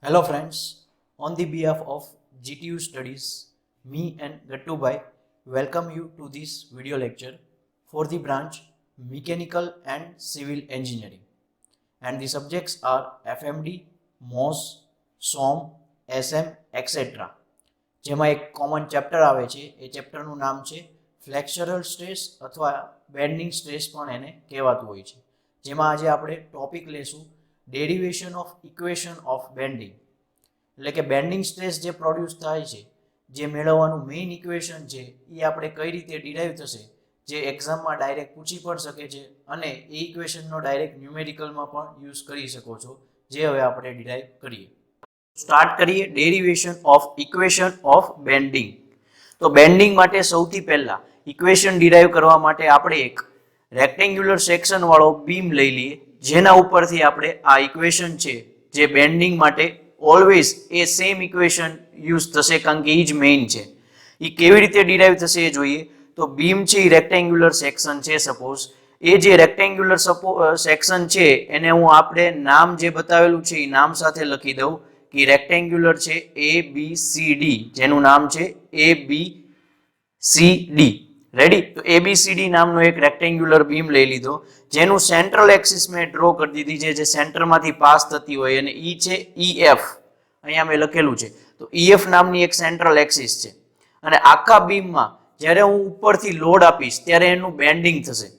Hello friends, on the behalf of GTU Studies, me and Gattu Bhai welcome you to this video lecture for the branch Mechanical and Civil Engineering, and the subjects are FMD, MOS, SOM, SM, etc. જેમાં એક common chapter આવે છે એ ચેપ્ટરનું નામ છે flexural stress અથવા bending stress પણ એને કહેવાતું હોય છે. જેમાં આજે આપણે ટોપિક લેશું derivation of equation of bending, એટલે કે બેન્ડિંગ સ્ટ્રેસ જે પ્રોડ્યુસ થાય છે, જે મેળવવાનું મેઇન ઇક્વેશન છે એ આપણે કઈ રીતે ડિરાઈવ થશે, જે એક્ઝામમાં ડાયરેક્ટ પૂછી પણ શકે છે અને એ ઇક્વેશનનો ડાયરેક્ટ ન્યુમેરિકલમાં પણ યુઝ કરી શકો છો, જે હવે આપણે ડિરાઈવ કરીએ. સ્ટાર્ટ કરીએ derivation of equation of bending. તો બેન્ડિંગ માટે સૌથી પહેલા ઇક્વેશન ડિરાઈવ કરવા માટે આપણે એક રેક્ટેન્ગ્યુલર સેક્શન વાળો બીમ લઈ લઈએ, જેના ઉપરથી આપણે આ ઇક્વેશન છે જે બેન્ડિંગ માટે ઓલવેઝ એ સેમ ઇક્વેશન યુઝ થશે, કારણ કે એ જ મેઇન છે. એ કેવી રીતે ડિરાઈવ થશે એ જોઈએ. તો બીમ છે એ રેક્ટેન્ગ્યુલર સેક્શન છે, સપોઝ એ જે રેક્ટેન્ગ્યુલર સેક્શન છે એને હું આપણે નામ જે બતાવેલું છે એ નામ સાથે લખી દઉં કે રેક્ટેન્ગ્યુલર છે ABCD, જેનું નામ છે ABCD. રેડી? તો ABCD નામનો એક રેક્ટેન્ગ્યુલર બીમ લઈ લીધો, જેનું સેન્ટ્રલ એક્સિસ મેં ડ્રો કરી દીધી છે, જે સેન્ટરમાંથી પાસ થતી હોય, અને ઈ છે EF, અહીંયા મેં લખેલું છે. તો EF નામની એક સેન્ટ્રલ એક્સિસ છે, અને આખા બીમમાં જ્યારે હું ઉપરથી લોડ આપીશ ત્યારે એનું બેન્ડિંગ થશે,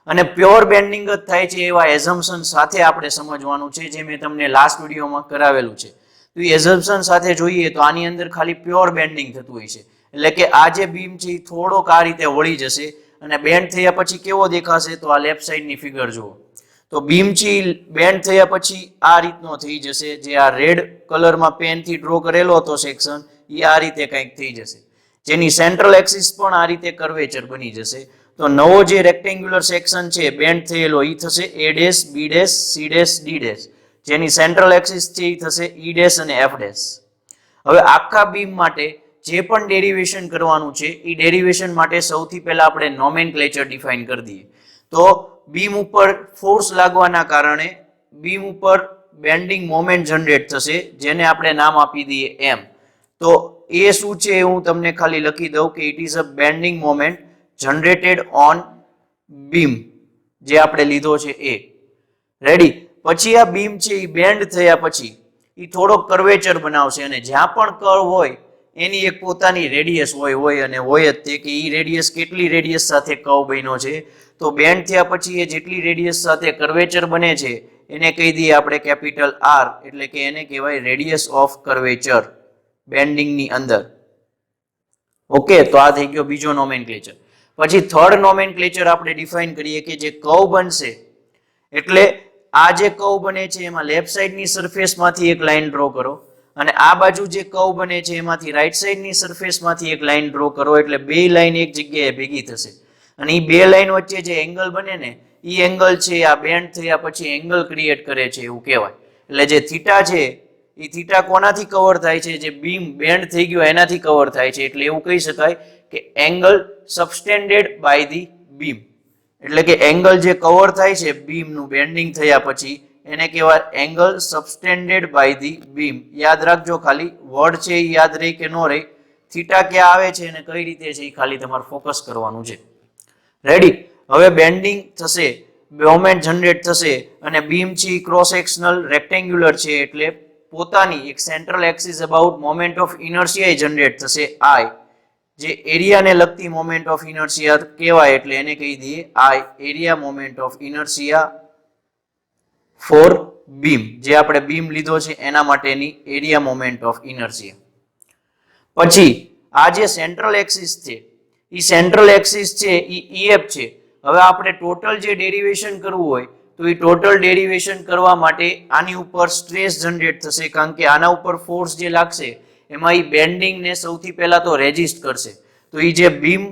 અને પ્યોર બેન્ડિંગ જ થાય છે એવા એઝમ્પશન સાથે આપણે સમજવાનું છે, જે મેં તમને લાસ્ટ વિડીયોમાં કરાવેલું છે. તો એ એઝમ્પશન સાથે જોઈએ તો આની અંદર ખાલી પ્યોર બેન્ડિંગ થતું હોય છે, એટલે કે આ જે બીમ છે એ થોડોક આ રીતે વળી જશે, અને બેન્ડ થયા પછી કેવો દેખાશે, તો આ લેફ્ટ સાઈડની ફિગર જુઓ. તો બીમ છે બેન્ડ થયા પછી આ રીતનો થઈ જશે, જે આ રેડ કલરમાં પેનથી ડ્રો કરેલો હતો સેક્શન, એ આ રીતે કંઈક થઈ જશે, જેની સેન્ટ્રલ એક્સિસ પણ આ રીતે કર્વેચર બની જશે. તો નવો જે રેક્ટેન્ગ્યુલર સેક્શન છે બેન્ડ થયેલો એ થશે A', B', C', D', જેની સેન્ટ્રલ એક્સિસ છે એ થશે E' અને F'. હવે આખા બીમ માટે જે પણ ડેરિવેશન કરવાનું છે એ ડેરિવેશન માટે સૌથી પહેલા આપણે નોમેનક્લેચર ડિફાઇન કરી દઈએ. તો બીમ ઉપર ફોર્સ લાગવાના કારણે બીમ ઉપર બેન્ડિંગ મોમેન્ટ જનરેટ થશે, જેને આપણે નામ આપી દઈએ M. તો એ શું છે હું તમને ખાલી લખી દઉં કે it is a bending moment generated on beam, જે આપણે લીધો છે એ. રેડી? પછી આ બીમ છે એ બેન્ડ થયા પછી એ થોડો કર્વેચર બનાવશે, અને જ્યાં પણ કર્વ હોય એની એક પોતાની રેડિયસ હોય અને હોય જ તે કે એ રેડિયસ કેટલી રેડિયસ સાથે કર્વ બન્યો છે. તો બેન્ડ થયા પછી એ જેટલી રેડિયસ સાથે કર્વેચર બને છે એને કહી દઈએ આપણે કેપિટલ R, એટલે કે એને કહેવાય રેડિયસ ઓફ કર્વેચર બેન્ડિંગની અંદર. ઓકે, તો આ થઈ ગયો બીજો નોમેનક્લેચર. પછી થર્ડ નોમેનક્લેચર આપણે ડિફાઇન કરીએ કે જે કર્વ બનશે, એટલે આ જે કર્વ બને છે એમાં લેફ્ટ સાઈડની સરફેસમાંથી એક લાઈન ડ્રો કરો, અને આ બાજુ જે કર્વ બને છે એમાંથી રાઈટ સાઈડની સરફેસમાંથી એક લાઈન ડ્રો કરો, એટલે બે લાઈન એક જગ્યાએ ભેગી થશે, અને એ બે લાઈન વચ્ચે જે એંગલ બને ને એ એંગલ છે આ બેન્ડ થયા પછી એંગલ ક્રિએટ કરે છે એવું કહેવાય. એટલે જે થીટા છે એ થીટા કોનાથી કવર થાય છે, જે બીમ બેન્ડ થઈ ગયો એનાથી કવર થાય છે, એટલે એવું કહી શકાય કે angle subtended by the beam. એટલે કે એંગલ જે કવર થાય છે બીમનું બેન્ડિંગ થયા પછી એને કહેવાય angle subtended by the beam. યાદ રાખજો, ખાલી વર્ડ છે એ યાદ રહે કે ન રહે, થીટા ક્યાં આવે છે અને કઈ રીતે છે એ ખાલી તમારે ફોકસ કરવાનું છે. રેડી? હવે બેન્ડિંગ થશે, મોમેન્ટ જનરેટ થશે, અને બીમ છે ક્રોસ સેક્શનલ રેક્ટેન્ગ્યુલર છે, એટલે પોતાની એક central axis about moment of inertia generate થશે I, જે એરિયાને લગતી મોમેન્ટ ઓફ ઇનર્શિયા કહેવાય, એટલે એને કહી દઈએ I, area moment of inertia for beam. જે આપણે બીમ લીધો છે એના માટેની એરિયા મોમેન્ટ ઓફ ઇનર્શિયા. પછી આ જે સેન્ટ્રલ એક્સિસ છે એ સેન્ટ્રલ એક્સિસ છે એ EF છે. હવે આપણે ટોટલ જે ડેરિવેશન કરવું હોય તો એ ટોટલ ડેરિવેશન કરવા માટે આની ઉપર સ્ટ્રેસ જનરેટ થશે, કારણ કે આના ઉપર ફોર્સ જે લાગશે એમાં એ બેન્ડિંગને સૌથી પહેલા તો રેઝિસ્ટ કરશે. તો એ જે બીમ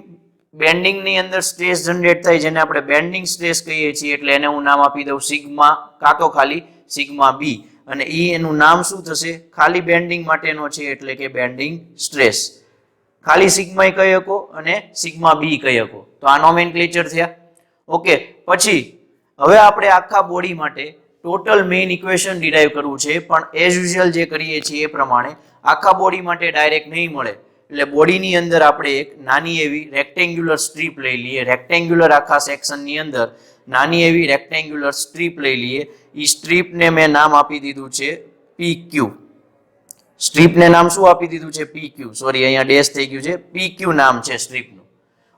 બેન્ડિંગની અંદર સ્ટ્રેસ જનરેટ થાય, જેને આપણે બેન્ડિંગ સ્ટ્રેસ કહીએ છીએ, એટલે એને હું નામ આપી દઉં સિગ્મા કાં તો ખાલી સિગ્મા બી, અને એનું નામ શું થશે, ખાલી બેન્ડિંગ માટેનો છે એટલે કે બેન્ડિંગ સ્ટ્રેસ. ખાલી સિગ્મા કહી શકો અને સિગ્મા બી કહી શકો. તો આ નોમેનક્લેચર થયા. ઓકે, પછી હવે આપણે આખા બોડી માટે ટોટલ મેઇન ઇક્વેશન ડિરાઈવ કરવું છે, પણ એઝ યુઝ્યુઅલ જે કરીએ છીએ એ પ્રમાણે આખા બોડી માટે ડાયરેક્ટ નહીં મળે, એટલે બોડીની અંદર આપણે એક નાની એવી રેક્ટેન્ગ્યુલર સ્ટ્રીપ લઈ લઈએ. રેક્ટેન્ગ્યુલર આખા સેક્શનની અંદર નાની એવી રેક્ટેન્ગ્યુલર સ્ટ્રીપ લઈ લઈએ. એ સ્ટ્રીપને મેં નામ આપી દીધું છે PQ. સ્ટ્રીપને નામ શું આપી દીધું છે? PQ. સોરી, અહીંયા ડેશ થઈ ગયું છે. PQ નામ છે સ્ટ્રીપનું.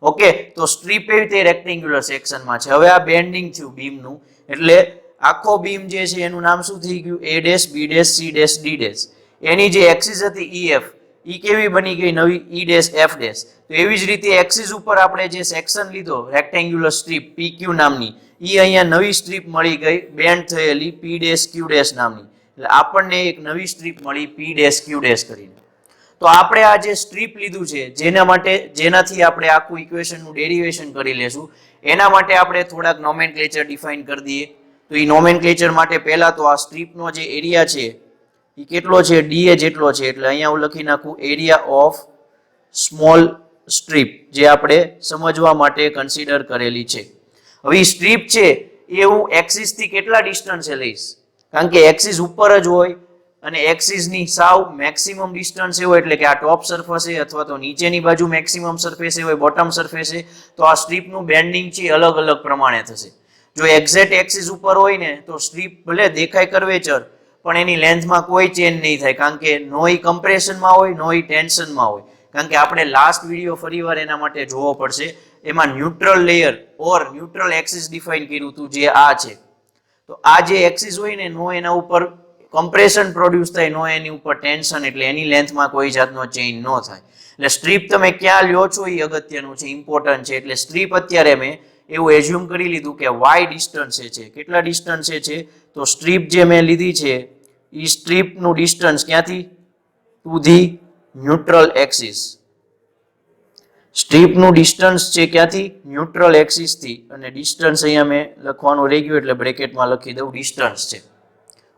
ઓકે, તો સ્ટ્રીપ એવી તે રેક્ટેન્ગ્યુલર સેક્શનમાં છે. હવે આ બેન્ડિંગ થયું બીમનું, એટલે આખો બીમ જે છે એનું નામ શું થઈ ગયું? A dash, B dash, C dash, D dash. એની જે એક્સિસ હતી EF, ઈ કેવી બની ગઈ? નવી E ડેશ F ડેશ. તો એવી જ રીતે એક્સિસ ઉપર આપણે જે સેક્શન લીધો રેક્ટેન્ગ્યુલર સ્ટ્રીપ PQ નામની, ઈ અહીંયા નવી સ્ટ્રીપ મળી ગઈ બેન્ડ થયેલી P ડેશ Q ડેશ નામની. એટલે આપણને એક નવી સ્ટ્રીપ મળી P ડેશ Q ડેશ કરીને. તો આપણે આ જે સ્ટ્રીપ લીધું છે જેનાથી આપણે આખું ઇક્વેશનનું ડેરિવેશન કરી લેશું, એના માટે આપણે થોડાક નોમેનક્લેચર ડિફાઇન કરી દઈએ. તો એ નોમેનક્લેચર માટે પહેલા તો આ સ્ટ્રીપનો જે એરિયા છે એ કેટલો છે? DA જેટલો છે. એટલે અહીંયા હું લખી નાખું એરિયા ઓફ સ્મોલ સ્ટ્રીપ, જે આપણે સમજવા માટે કન્સિડર કરેલી છે. હવે એ સ્ટ્રીપ છે એ હું એક્સિસ થી કેટલા ડિસ્ટન્સે લઈશ? કારણ કે એક્સિસ ઉપર જ હોય અને એક્સિસ ની સાવ મેક્સિમમ ડિસ્ટન્સ હોય, એટલે કે આ ટોપ સરફેસ અથવા તો નીચેની બાજુ મેક્સિમમ સરફેસ હોય, બોટમ સરફેસ, તો આ સ્ટ્રીપનું બેન્ડિંગ છે અલગ અલગ પ્રમાણે થશે. જો એક્ઝેક્ટ એક્સિસ ઉપર હોય ને તો સ્ટ્રીપ ભલે દેખાય કર્વેચર, પણ એની લેન્થમાં કોઈ ચેન્જ નહીં થાય, કારણ કે નો ઈ કમ્પ્રેશનમાં હોય, નો ઈ ટેન્શનમાં હોય. કારણ કે આપણે લાસ્ટ વિડીયો ફરીવાર એના માટે જોવો પડશે. એમાં ન્યુટ્રલ લેયર ઓર ન્યુટ્રલ એક્સિસ ડિફાઇન કર્યું હતું, જે આ છે. તો આ જે એક્સિસ હોય ને, નો એના ઉપર કમ્પ્રેશન પ્રોડ્યુસ થાય, નો એની ઉપર ટેન્શન, એટલે એની લેન્થમાં કોઈ જાતનો ચેન્જ ન થાય. એટલે સ્ટ્રીપ તમે ક્યાં લ્યો છો એ અગત્યનું છે, ઇમ્પોર્ટન્ટ છે. એટલે સ્ટ્રીપ અત્યારે મેં એવું એઝ્યુમ કરી લીધું કે y ડિસ્ટન્સે છે. કેટલા ડિસ્ટન્સે છે? તો સ્ટ્રીપ જે મેં લીધી છે એ સ્ટ્રીપનું ડિસ્ટન્સ ક્યાંથી? To the neutral axis. સ્ટ્રીપનું ડિસ્ટન્સ છે ક્યાંથી? ન્યુટ્રલ એક્સિસ થી. અને ડિસ્ટન્સ અહીંયા મેં લખવાનું રહી ગયું એટલે બ્રેકેટમાં લખી દઉં, ડિસ્ટન્સ છે.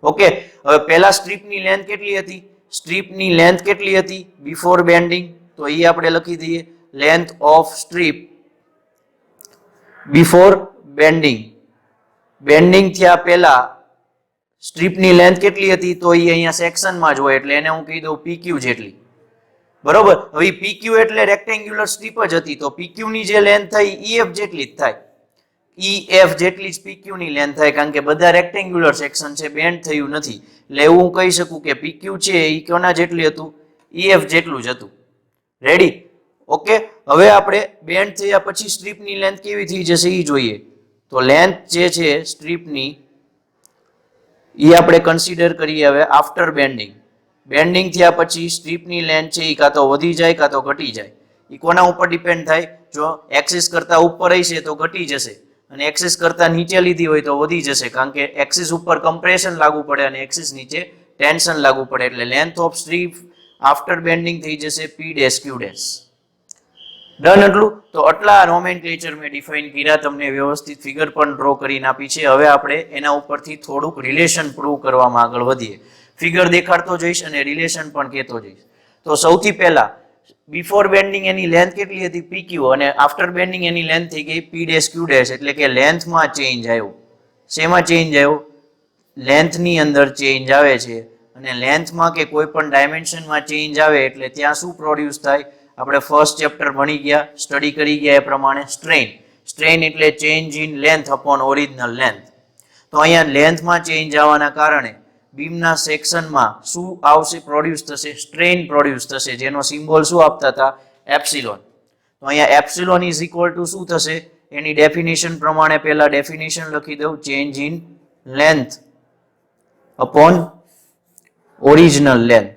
ઓકે, હવે પહેલા સ્ટ્રીપની લેન્થ કેટલી હતી? સ્ટ્રીપની લેન્થ કેટલી હતી બિફોર બેન્ડિંગ? તો એ આપણે લખી દઈએ, length of strip before bending. Bending થયા પહેલા સ્ટ્રીપની લેન્થ કેટલી હતી? તો એ અહીંયા સેક્શનમાં જ હોય, એટલે એને હું કહી દઉં PQ જેટલી. બરોબર. હવે PQ એટલે રેક્ટેન્ગ્યુલર સ્ટ્રીપ જ હતી, તો PQ ની જે લેન્થ થઈ EF જેટલી જ થાય. EF જેટલી જ PQ ની લેન્થ થાય, કારણ કે બધા રેક્ટેન્ગ્યુલર સેક્શન છે, બેન્ડ થયું નથી. એટલે એવું હું કહી શકું કે PQ છે એ કોના જેટલી હતું? EF જેટલું જ હતું. રેડી? ઓકે, હવે આપણે બેન્ડ થયા પછી સ્ટ્રીપની લેન્થ કેવી થઈ જશે એ જોઈએ. તો લેન્થ જે છે સ્ટ્રીપની એ આપણે કન્સિડર કરીએ હવે આફ્ટર બેન્ડિંગ. બેન્ડિંગ થયા પછી સ્ટ્રીપની લેન્થ છે એ કાં તો વધી જાય કાં તો ઘટી જાય. એ કોના ઉપર ડિપેન્ડ થાય? જો એક્સિસ કરતા ઉપર હશે તો ઘટી જશે, અને એક્સિસ કરતા નીચે લીધી હોય તો વધી જશે, કારણ કે એક્સિસ ઉપર કમ્પ્રેશન લાગુ પડે અને એક્સિસ નીચે ટેન્શન લાગુ પડે. એટલે length of strip after bending થઈ જશે P dash Q dash. Done એટલું? તો આટલા નોમેનક્લેચર મેં ડિફાઇન કર્યા, તમને વ્યવસ્થિત ફિગર પણ ડ્રો કરીને આપી છે. હવે આપણે એના ઉપરથી થોડુંક રિલેશન પ્રૂવ કરવામાં આગળ વધીએ. ફિગર દેખાડતો જઈશ અને રિલેશન પણ કહેતો જઈશ. તો સૌથી પહેલા બિફોર બેન્ડિંગ એની લેન્થ કેટલી હતી? PQ, અને આફ્ટર બેન્ડિંગ એની લેન્થ થઈ ગઈ P ડેશ Q ડેશ. એટલે કે લેન્થમાં ચેન્જ આવ્યો. શેમાં ચેન્જ આવ્યો? લેન્થની અંદર ચેન્જ આવે છે, અને લેન્થમાં કે કોઈ પણ ડાયમેન્શનમાં ચેન્જ આવે એટલે ત્યાં શું પ્રોડ્યુસ થાય? આપણે ફર્સ્ટ ચેપ્ટર ભણી ગયા, સ્ટડી કરી ગયા એ પ્રમાણે સ્ટ્રેઇન. સ્ટ્રેઇન એટલે change in length upon original length. તો અહીંયા લેન્થમાં ચેન્જ આવવાના કારણે બીમના સેક્શનમાં શું આવશે? પ્રોડ્યુસ થશે સ્ટ્રેઇન પ્રોડ્યુસ થશે, જેનો સિમ્બોલ શું આપતા હતા? એપ્સિલોન. તો અહીંયા એપ્સિલોન ઇઝ ઇક્વલ ટુ શું થશે? એની ડેફિનેશન પ્રમાણે પહેલા ડેફિનેશન લખી દઉં, change in length upon original length.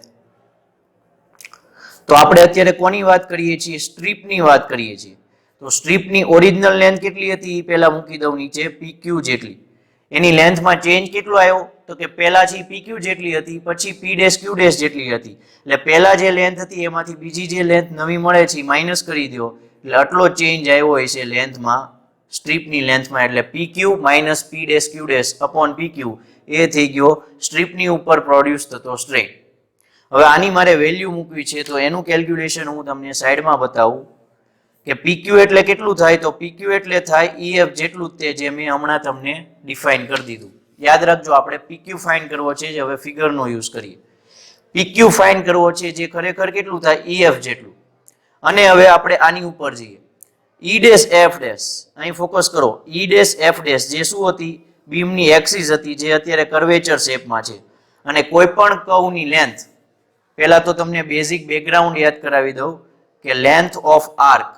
તો આપણે અત્યારે કોની વાત કરીએ છીએ? સ્ટ્રીપની વાત કરીએ છીએ. તો સ્ટ્રીપની ઓરિજિનલ લેન્થ કેટલી હતી? પહેલા મૂકી દઉં નીચે, PQ જેટલી. એની લેન્થમાં ચેન્જ કેટલો આવ્યો? તો કે પહેલા છે PQ જેટલી હતી, પછી P ડેશ Q ડેશ જેટલી હતી. એટલે પહેલા જે લેન્થ હતી એમાંથી બીજી જે લેન્થ નવી મળે છે માઇનસ કરી દો, એટલે આટલો ચેન્જ આવ્યો હોય છે લેન્થમાં, સ્ટ્રીપની લેન્થમાં. એટલે PQ minus P dash Q dash upon PQ એ થઈ ગયો સ્ટ્રીપની ઉપર પ્રોડ્યુસ થતો સ્ટ્રેઇન. હવે આની મારે વેલ્યુ મૂકવી છે, તો એનું કેલ્ક્યુલેશન હું તમને સાઈડમાં બતાવું કે PQ એટલે કેટલું થાય? તો PQ એટલે થાય EF જેટલું જ તે જે મેં હમણાં તમને ડિફાઇન કરી દીધું. યાદ રાખજો આપણે PQ ફાઇન્ડ કરવો છે જે હવે ફિગરનો યુઝ કરીએ. PQ ફાઇન્ડ કરવો છે જે ખરેખર કેટલું થાય EF જેટલું. અને હવે આપણે આની ઉપર જઈએ. E ડેશ F ડેશ અહીં ફોકસ કરો. E ડેશ F ડેશ જે શું હતી બીમની એક્સિસ હતી જે અત્યારે કર્વેચર શેપમાં છે અને કોઈ પણ કર્વની લેન્થ પહેલા તો તમને બેઝિક બેકગ્રાઉન્ડ યાદ કરાવી દઉં કે લેન્થ ઓફ આર્ક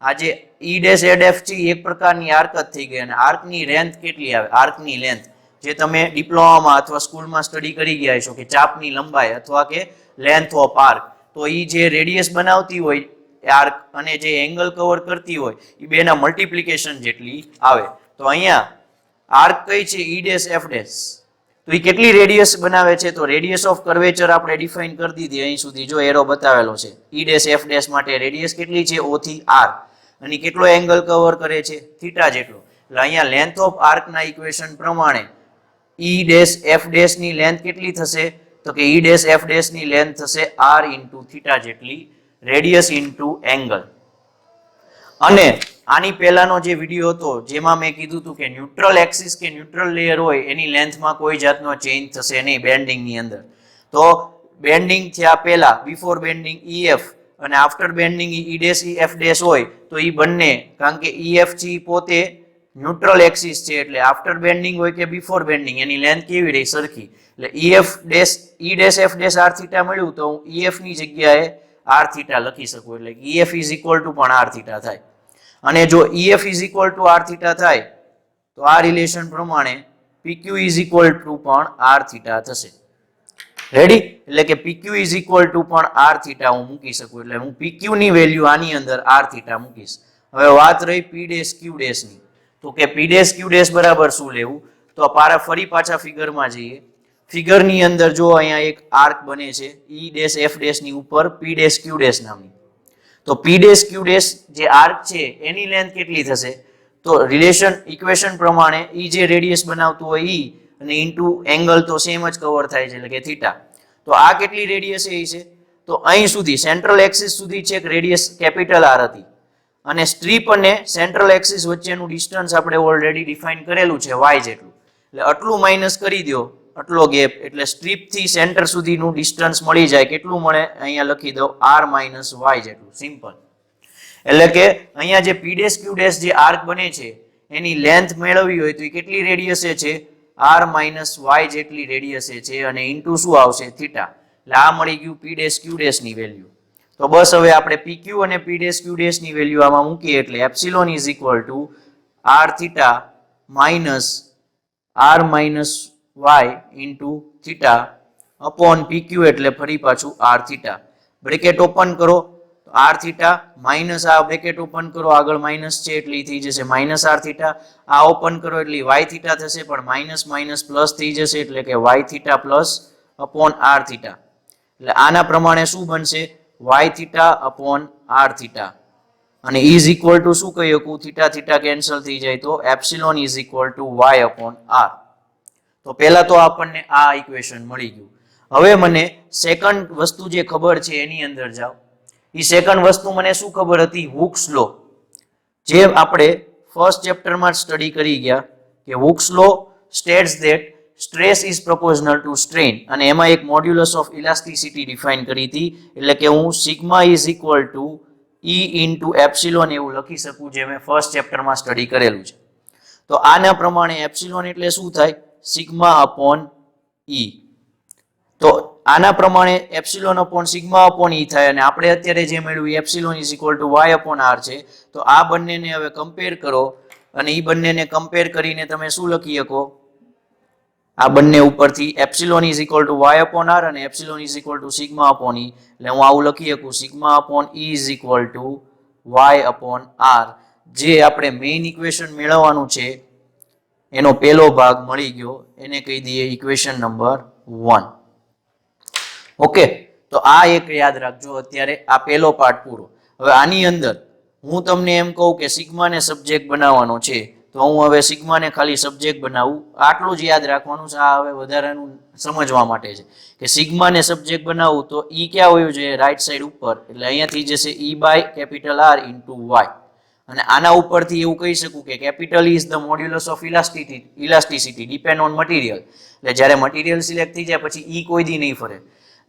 આજે E ડેશ F છે એક પ્રકારની આર્ક જ થઈ ગઈ અને આર્કની લેન્થ કેટલી આવે આર્કની લેન્થ જે તમે ડિપ્લોમામાં અથવા સ્કૂલમાં સ્ટડી કરી ગયા છો કે ચાપની લંબાઈ અથવા કે લેન્થ ઓફ આર્ક તો એ જે રેડિયસ બનાવતી હોય આર્ક અને જે એંગલ કવર કરતી હોય એ બેના મલ્ટિપ્લિકેશન જેટલી આવે. તો અહીંયા આર્ક કઈ છે E ડેશ F ડેશ તો એ કેટલી રેડિયસ બનાવે છે તો રેડિયસ ઓફ કર્વેચર આપણે ડિફાઇન કરી દીધી અહીં સુધી જો એરો બતાવેલો છે. E ડેશ F ડેશ માટે રેડિયસ કેટલી છે O થી R અને કેટલો એંગલ કવર કરે છે થીટા જેટલો. એટલે અહીંયા લેન્થ ઓફ આર્કના ઇક્વેશન પ્રમાણે E ડેશ F ડેશ ની લેન્થ કેટલી થશે તો કે E ડેશ F ડેશ ની લેન્થ થશે R ઇન્ટુ થીટા જેટલી રેડિયસ ઇન્ટુ એંગલ. અને આની પહેલાનો જે વિડીયો હતો જેમાં મેં કીધું હતું કે ન્યુટ્રલ એક્સિસ કે ન્યુટ્રલ લેયર હોય એની લેન્થમાં કોઈ જાતનો ચેન્જ થશે નહીં બેન્ડિંગની અંદર. તો બેન્ડિંગ થયા પહેલા બિફોર બેન્ડિંગ EF અને after bending E dash F dash હોય તો એ બંને કારણ કે EF છે પોતે ન્યુટ્રલ એક્સિસ છે એટલે આફ્ટર બેન્ડિંગ હોય કે બિફોર બેન્ડિંગ એની લેન્થ કેવી રહી સરખી. એટલે EF dash E dash F dash R theta મળ્યું તો હું EF ની જગ્યાએ R થીટા લખી શકું એટલે EF ઇઝ ઇક્વલ ટુ પણ R થીટા થાય. અને જો EF is equal two R theta થાય તો આ રિલેશન પ્રમાણે PQ ઇઝ ઇક્વલ ટુ પણ R થીટા થશે. રેડી એટલે કે PQ ઇઝ ઇક્વલ ટુ પણ R થીટા હું મૂકી શકું એટલે હું PQ ની વેલ્યુ આની અંદર R થીટા મૂકીશ. હવે વાત રહી P ડેશ Q ડેશ ની તો કે P ડેશ Q ડેશ બરાબર શું લેવું તો ફરી પાછા ફિગરમાં જઈએ. ફિગરની અંદર જો અહીંયા એક આર્ક બને છે E ડેશ F ડેશ ની ઉપર P ડેશ Q ડેશ નામની તો P ડેશ Q ડેશ જે આર્ક છે એની લેન્થ કેટલી થશે તો રિલેશન ઇક્વેશન પ્રમાણે E જે રેડિયસ બનાવતું હોય E અને ઇન્ટુ એંગલ તો સેમ જ કવર થાય છે એટલે કે થીટા. તો આ કેટલી રેડિયસ છે તો અહીં સુધી સેન્ટ્રલ એક્સિસ સુધી છે રેડિયસ કેપિટલ R હતી અને સ્ટ્રીપ અને સેન્ટ્રલ એક્સિસ વચ્ચેનું ડિસ્ટન્સ આપણે ઓલરેડી ડિફાઇન કરેલું છે y જેટલું એટલે આટલું માઇનસ કરી દો આટલો ગેપ એટલે સ્ટ્રીપ થી સેન્ટર સુધીનું ડિસ્ટન્સ મળી જાય કેટલું મળે અહીંયા લખી દો R માઇનસ y જેટલું સિમ્પલ. એટલે કે અહીંયા જે P ડેશ Q ડેશ જે આર્ક બને છે એની લેન્થ મેળવવી હોય તો એ કેટલી રેડિયસે છે R માઇનસ y જેટલી રેડિયસે છે અને ઇન્ટુ શું આવશે થીટા. એટલે આ મળી ગયું P ડેશ Q ડેશ ની વેલ્યુ. તો બસ હવે આપણે PQ અને P ડેશ Q ડેશ ની વેલ્યુ આમાં મૂકીએ એટલે epsilon is equal two R theta minus R minus y into theta upon PQ એટલે ફરી પાછું R થીટા. બ્રેકેટ ઓપન કરો R થીટા માઇનસ આ બ્રેકેટ ઓપન કરો આગળ માઇનસ છે એટલે થઈ જશે માઇનસ R થીટા. આ ઓપન કરો એટલે y થીટા થશે પણ માઇનસ માઇનસ પ્લસ થઈ જશે એટલે કે y theta plus upon R theta. એટલે આના પ્રમાણે શું બનશે y theta upon R theta અને ઇઝ ઇક્વલ ટુ શું કહી શકું થીટા થીટા કેન્સલ થઈ જાય તો epsilon is equal two y upon R. તો પહેલા તો આપણને આ ઇક્વેશન મળી ગયું. હવે મને સેકન્ડ વસ્તુ જે ખબર છે એની અંદર જાઓ. એ સેકન્ડ વસ્તુ મને શું ખબર હતી હુક્સ લો જે આપણે ફર્સ્ટ ચેપ્ટરમાં સ્ટડી કરી ગયા કે Hooke's law states that stress is proportional to strain અને એમાં એક મોડ્યુલસ ઓફ ઇલાસ્ટિસિટી ડિફાઇન કરી હતી એટલે કે હું sigma is equal two E into epsilon એવું લખી શકું જે મેં ફર્સ્ટ ચેપ્ટરમાં સ્ટડી કરેલું છે. તો આના પ્રમાણે એપ્સિલોન એટલે શું થાય સિગ્મા અપોન E. તો આના પ્રમાણે epsilon upon sigma upon E થાય અને આપણે અત્યારે જે મેળવ્યું epsilon is equal two y upon R છે. તો આ બંનેને હવે કમ્પેર કરો અને એ બંનેને કમ્પેર કરીને તમે શું લખી શકો આ બંને ઉપરથી epsilon is equal two y upon R અને epsilon is equal to sigma upon E એટલે હું આવું લખી શકું sigma upon E is equal two y upon R જે આપણે મેઇન ઇક્વેશન મેળવવાનું છે એનો પહેલો ભાગ મળી ગયો એને કહી દઈએ ઇક્વેશન નંબર 1. ઓકે તો આ એક યાદ રાખજો અત્યારે આ પહેલો પાર્ટ પૂરો. હવે આની અંદર હું તમને એમ કહું કે સિગ્માને સબ્જેક્ટ બનાવવાનો છે તો હું હવે સિગ્માને ખાલી સબ્જેક્ટ બનાવું આટલું જ યાદ રાખવાનું છે. આ હવે વધારાનું સમજવા માટે છે કે સિગ્માને સબ્જેક્ટ બનાવું તો E ક્યાં હોવું જોઈએ રાઈટ સાઈડ ઉપર એટલે અહીંયા થઈ જશે E by capital R into y અને આના ઉપરથી એવું કહી શકું કે capital is the modulus of elasticity depend on material. એટલે જ્યારે મટીરિયલ સિલેક્ટ થઈ જાય પછી ઈ કોઈ દી નહીં ફરે.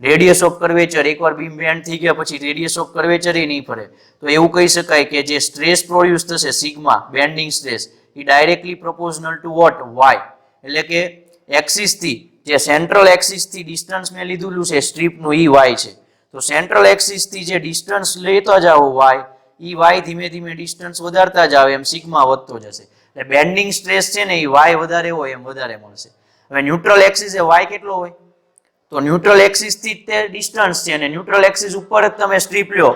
રેડિયસ ઓફ કર્વેચર, એકવાર બીમ બેન્ડ થઈ ગયા પછી રેડિયસ ઓફ કર્વેચર એ નહીં ફરે. તો એવું કહી શકાય કે જે સ્ટ્રેસ પ્રોડ્યુસ થશે sigma bending stress A directly proportional two what why. એટલે કે એક્સિસ થી જે સેન્ટ્રલ એક્સિસ થી ડિસ્ટન્સ મેં લીધેલું છે સ્ટ્રીપનું ઈ વાય છે. તો સેન્ટ્રલ એક્સિસ થી જે ડિસ્ટન્સ લેતા જાઓ વાય, ઈ વાય ધીમે ધીમે ડિસ્ટન્સ વધારતા જાવ એમ સિગ્મા વધતો જશે. એટલે બેન્ડિંગ સ્ટ્રેસ છે ને એ વાય વધારે હોય એમ વધારે મળશે. હવે ન્યુટ્રલ એક્સિસ એ વાય કેટલો હોય? તો ન્યુટ્રલ એક્સિસ થી તે ડિસ્ટન્સ છે અને ન્યુટ્રલ એક્સિસ ઉપર જ તમે સ્ટ્રીપ લ્યો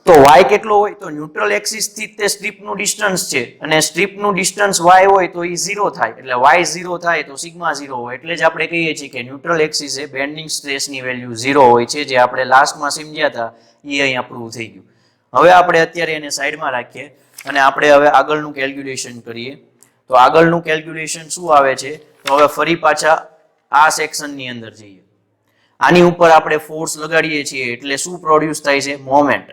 તો y કેટલો હોય? તો ન્યુટ્રલ એક્સિસ થી તે સ્ટ્રીપનું ડિસ્ટન્સ છે અને સ્ટ્રીપનું ડિસ્ટન્સ y હોય તો એ 0 થાય. એટલે y 0 થાય તો સિગ્મા 0 હોય. એટલે જ આપણે કહીએ છીએ કે ન્યુટ્રલ એક્સિસ એ બેન્ડિંગ સ્ટ્રેસની વેલ્યુ 0 હોય છે. જે આપણે લાસ્ટમાં સમજ્યા હતા એ અહીંયા પ્રૂવ થઈ ગયું. હવે આપણે અત્યારે એને સાઈડમાં રાખીએ અને આપણે હવે આગળનું કેલ્ક્યુલેશન કરીએ. તો આગળનું કેલ્ક્યુલેશન શું આવે છે? તો હવે ફરી પાછા આ સેક્શનની અંદર જઈએ. આની ઉપર આપણે ફોર્સ લગાડીએ છીએ એટલે શું પ્રોડ્યુસ થાય છે? મોમેન્ટ.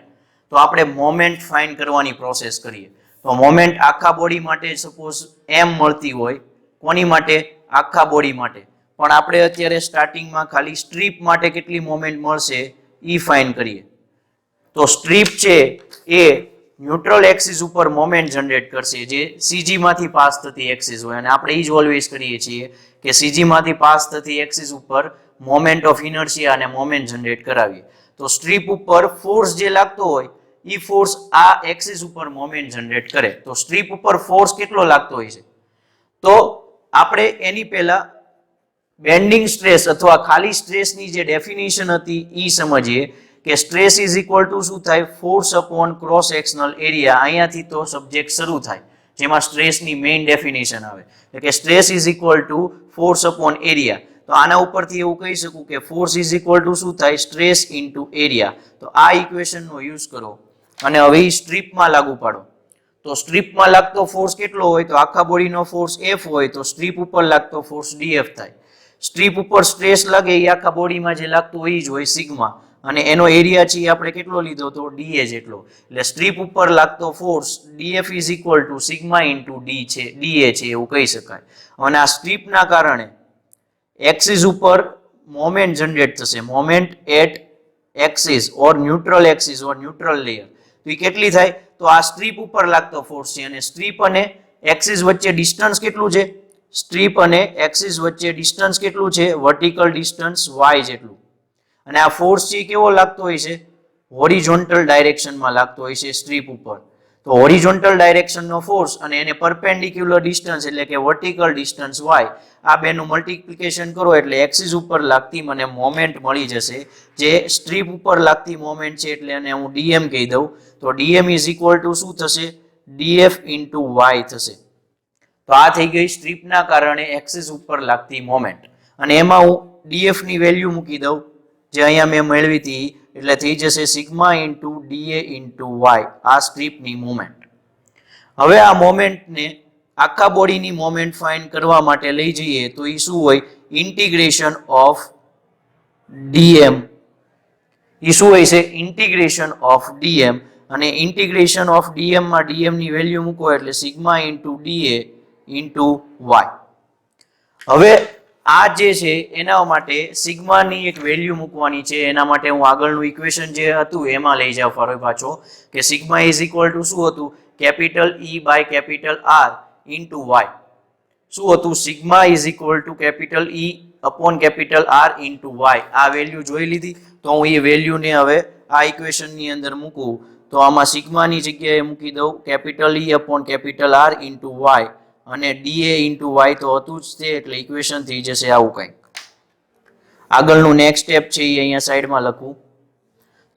તો આપણે મોમેન્ટ ફાઇન્ડ કરવાની પ્રોસેસ કરીએ. તો મોમેન્ટ આખા બોડી માટે સપોઝ m મળતી હોય. કોની માટે? આખા બોડી માટે. પણ આપણે અત્યારે સ્ટાર્ટિંગમાં ખાલી સ્ટ્રીપ માટે કેટલી મોમેન્ટ મળશે ઈ ફાઇન્ડ કરીએ. તો સ્ટ્રીપ છે એ ન્યુટ્રલ એક્સિસ ઉપર મોમેન્ટ જનરેટ કરશે જે સીજી માંથી પાસ થતી એક્સિસ હોય. અને આપણે ઈ જ ઓલવેઝ કરીએ છીએ કે સીજી માંથી પાસ થતી એક્સિસ ઉપર મોમેન્ટ ઓફ ઇનર્શિયા અને મોમેન્ટ જનરેટ કરાવીએ. તો સ્ટ્રીપ ઉપર ફોર્સ જે લાગતો હોય ઈ ફોર્સ આ એક્સિસ ઉપર મોમેન્ટ જનરેટ કરે. તો સ્ટ્રીપ ઉપર ફોર્સ કેટલો લાગતો હોય છે? તો આપણે એની પહેલા બેન્ડિંગ સ્ટ્રેસ અથવા ખાલી સ્ટ્રેસની જે ડેફિનેશન હતી ઈ સમજીએ કે સ્ટ્રેસ ઇઝ ઇક્વલ ટુ શું થાય? Force upon cross sectional area. અહીંયાથી તો સબ્જેક્ટ શરૂ થાય જેમાં સ્ટ્રેસની મેઇન ડેફિનેશન આવે. એટલે કે stress is equal two force upon area. તો આના ઉપરથી એવું કહી શકું કે ફોર્સ ઇઝ ઇક્વલ ટુ શું થાય? Stress into area. તો આ ઇક્વેશનનો યુઝ કરો અને હવે સ્ટ્રીપમાં લાગુ પાડો. તો સ્ટ્રીપમાં લાગતો ફોર્સ કેટલો હોય? તો આખા બોડીનો ફોર્સ F હોય તો સ્ટ્રીપ ઉપર લાગતો ફોર્સ DF થાય. સ્ટ્રીપ ઉપર સ્ટ્રેસ લાગે એ આખા બોડીમાં જે લાગતું હોય જ હોય સિગ્મા. અને એનો એરિયા છે આપણે કેટલો લીધો? તો DA જેટલો. એટલે સ્ટ્રીપ ઉપર લાગતો force DF is equal to sigma into D છે, DA છે એવું કહી શકાય. અને આ સ્ટ્રીપના કારણે એક્સિસ ઉપર મોમેન્ટ જનરેટ થશે. Moment at axis or neutral axis or neutral layer. તો એ કેટલી થાય? તો આ સ્ટ્રીપ ઉપર લાગતો ફોર્સ છે અને સ્ટ્રીપ અને એક્સિસ વચ્ચે ડિસ્ટન્સ કેટલું છે? સ્ટ્રીપ અને એક્સિસ વચ્ચે ડિસ્ટન્સ કેટલું છે? વર્ટિકલ ડિસ્ટન્સ y જેટલું. અને આ ફોર્સ છે કેવો લાગતો હોય છે? હોરિઝોન્ટલ ડાયરેક્શનમાં લાગતો હોય છે સ્ટ્રીપ ઉપર. તો હોરિઝોન્ટલ ડાયરેક્શનનો ફોર્સ અને એને પરપેન્ડિક્યુલર ડિસ્ટન્સ એટલે કે વર્ટિકલ ડિસ્ટન્સ y, આ બેનું મલ્ટિપ્લિકેશન કરો એટલે એક્સિસ ઉપર લાગતી મને મોમેન્ટ મળી જશે. જે સ્ટ્રીપ ઉપર લાગતી મોમેન્ટ છે એટલે એને હું dm કહી દઉં. તો dm ઇઝ ઇક્વલ ટુ શું થશે? df ઇન્ટુ y થશે. તો આ થઈ ગઈ સ્ટ્રીપના કારણે એક્સિસ ઉપર લાગતી મોમેન્ટ. અને એમાં હું df ની વેલ્યુ મૂકી દઉં જે અહીંયા મેં મેળવી હતી. એટલે થઈ જશે sigma into DA into y, આ સ્ટ્રીપની મોમેન્ટ. હવે આ મોમેન્ટને આખા બોડીની મોમેન્ટ ફાઇન્ડ કરવા માટે લઈ જઈએ તો એ શું હોય? Integration of dm. એ શું હોય છે? Integration of dm. અને ઇન્ટિગ્રેશન ઓફ dm માં dm ની વેલ્યુ મૂકો એટલે sigma into DA into y. હવે આ જે છે એના માટે સિગ્માની એક વેલ્યુ મૂકવાની છે. એના માટે હું આગળનું ઇક્વેશન જે હતું એમાં લઈ જાઉં ફરી પાછો કે સિગ્મા ઇઝ ઇક્વલ ટુ શું હતું? Capital E by capital R into y. શું હતું? Sigma is equal to capital E upon capital R into y. આ વેલ્યુ જોઈ લીધી. તો હું એ વેલ્યુને હવે આ ઇક્વેશનની અંદર મૂકું તો આમાં સિગ્માની જગ્યાએ મૂકી દઉં capital E upon capital R into y અને DA ઇન્ટુ y તો હતું જ તે. એટલે ઇક્વેશન થઈ જશે આવું કંઈક. આગળનું નેક્સ્ટ સ્ટેપ છે એ અહીંયા સાઈડમાં લખું.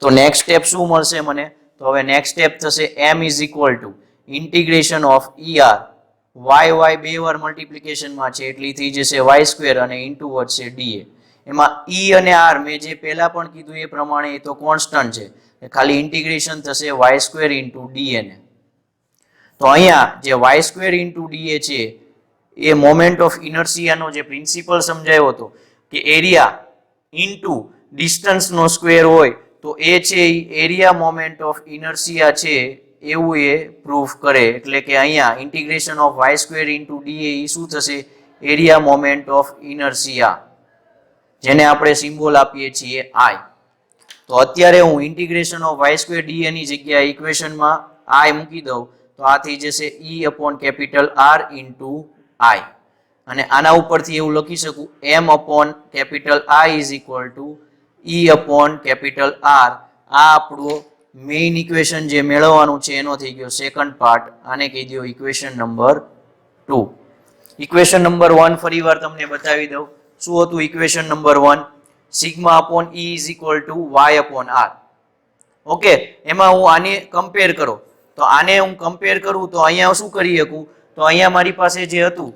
તો નેક્સ્ટ સ્ટેપ શું મળશે મને? તો હવે નેક્સ્ટ સ્ટેપ થશે m is equal two integration of ER y બે વાર મલ્ટિપ્લિકેશનમાં છે એટલે થઈ જશે y સ્ક્વેર અને ઇન્ટુ વધશે DA. એમાં E અને R મેં જે પહેલા પણ કીધું એ પ્રમાણે એ તો કોન્સ્ટન્ટ છે. ખાલી ઇન્ટિગ્રેશન થશે y સ્ક્વેર ઇન્ટુ DA ને. તો અહીંયા જે y સ્ક્વેર ઇન્ટુ DA છે એ મોમેન્ટ ઓફ ઇનર્શિયાનો જે પ્રિન્સિપલ સમજાયો હતો કે એરિયા ઇન્ટુ ડિસ્ટન્સનો સ્ક્વેર હોય તો એ છે એ એરિયા મોમેન્ટ ઓફ ઇનર્શિયા છે એવું એ પ્રૂફ કરે. એટલે કે અહીંયા integration of y square into d A શું થશે? એરિયા મોમેન્ટ ઓફ ઇનર્શિયા, જેને આપણે સિમ્બોલ આપીએ છીએ આઈ. તો અત્યારે હું integration of y square d એની જગ્યાએ ઇક્વેશનમાં આઈ મૂકી દઉં તો આ થઈ જશે E upon capital R into I. અને આના ઉપરથી એવું લખી શકું M upon capital I is equal to E upon capital R. આ આપણું મેઇન ઇક્વેશન જે મેળવવાનું છે એનો થઈ ગયો સેકન્ડ પાર્ટ. આને કહી દો ઇક્વેશન નંબર 2. ઇક્વેશન નંબર 1 ફરી વાર તમને બતાવી દઉં. શું હતું equation number 1? Sigma upon E is equal to y upon R. Okay, એમાં હું આને કમ્પેર કરો તો આને હું કમ્પેર કરું તો અહીંયા શું કરી શકું? તો અહીંયા મારી પાસે જે હતું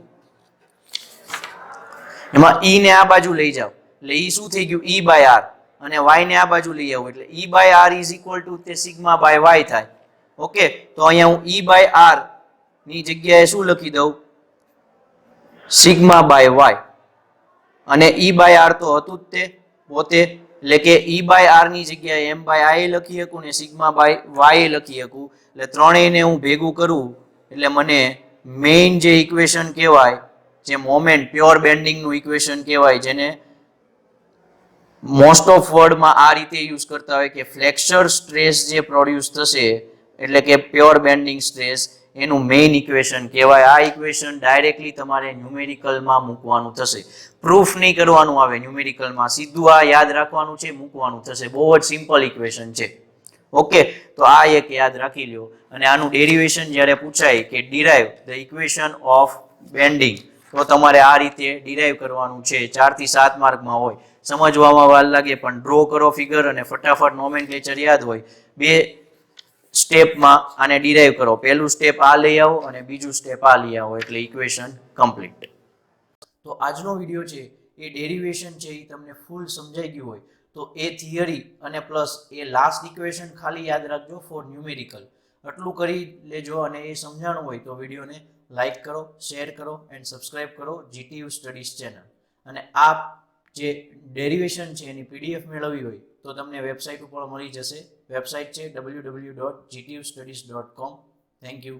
એમાં ઈ ને આ બાજુ લઈ જાવ એટલે ઈ શું થઈ ગયું? E by R. અને વાય ને આ બાજુ લઈ આવું એટલે E by R is equal to તે સિગ્મા બાય વાય થાય. ઓકે, તો અહીંયા હું ઈ બાય આર ની જગ્યાએ શું લખી દઉં? Sigma by y. અને ઈ બાય આર તો હતું જ તે પોતે, એટલે કે ઈ બાય આર ની જગ્યાએ એમ બાય આઈ લખી શકું ને સિગ્મા બાય વાય લખી શકું. એટલે ત્રણેયને હું ભેગું કરું એટલે મને મેઇન જે ઇક્વેશન કહેવાય, જે મોમેન્ટ પ્યોર બેન્ડિંગનું ઇક્વેશન કહેવાય, જેને મોસ્ટ ઓફ વર્ડમાં આ રીતે યુઝ કરતા હોય કે ફ્લેક્સર સ્ટ્રેસ જે પ્રોડ્યુસ થશે એટલે કે પ્યોર બેન્ડિંગ સ્ટ્રેસ, એનું મેઇન ઇક્વેશન કહેવાય. આ ઇક્વેશન ડાયરેક્ટલી તમારે ન્યુમેરિકલમાં મૂકવાનું થશે. પ્રૂફ નહીં કરવાનું આવે ન્યુમેરિકલમાં, સીધું આ યાદ રાખવાનું છે, મૂકવાનું થશે. બહુ જ સિમ્પલ ઇક્વેશન છે. ઓકે, તો આ એક યાદ રાખી લ્યો. અને આનું ડેરિવેશન જ્યારે પૂછાય કે derive the equation of bending, તો તમારે આ રીતે ડિરાઈવ કરવાનું છે. 4 થી 7 માર્કમાં હોય. સમજવામાં વાર લાગે પણ ડ્રો કરો ફિગર અને ફટાફટ નોમેનક્લેચર યાદ હોય. 2 સ્ટેપમાં આને ડિરાઈવ કરો. પહેલું સ્ટેપ આ લઈ આવો અને બીજું સ્ટેપ આ લઈ આવો એટલે ઇક્વેશન કમ્પ્લીટ. તો આજનો વિડીયો છે એ ડેરિવેશન છે એ તમને ફૂલ સમજાઈ ગયું હોય તો એ થિયરી અને પ્લસ એ લાસ્ટ ઇક્વેશન ખાલી યાદ રાખજો ફોર ન્યુમેરિકલ. આટલું કરી લેજો અને એ સમજાણું હોય તો વિડીયોને લાઈક કરો, શેર કરો એન્ડ સબસ્ક્રાઇબ કરો GTU સ્ટડીઝ ચેનલ. અને આ જે ડેરિવેશન છે એની PDF મેળવવી હોય તો તમને વેબસાઇટ ઉપર મળી જશે. વેબસાઇટ છે www.gtustudies.com. Thank you.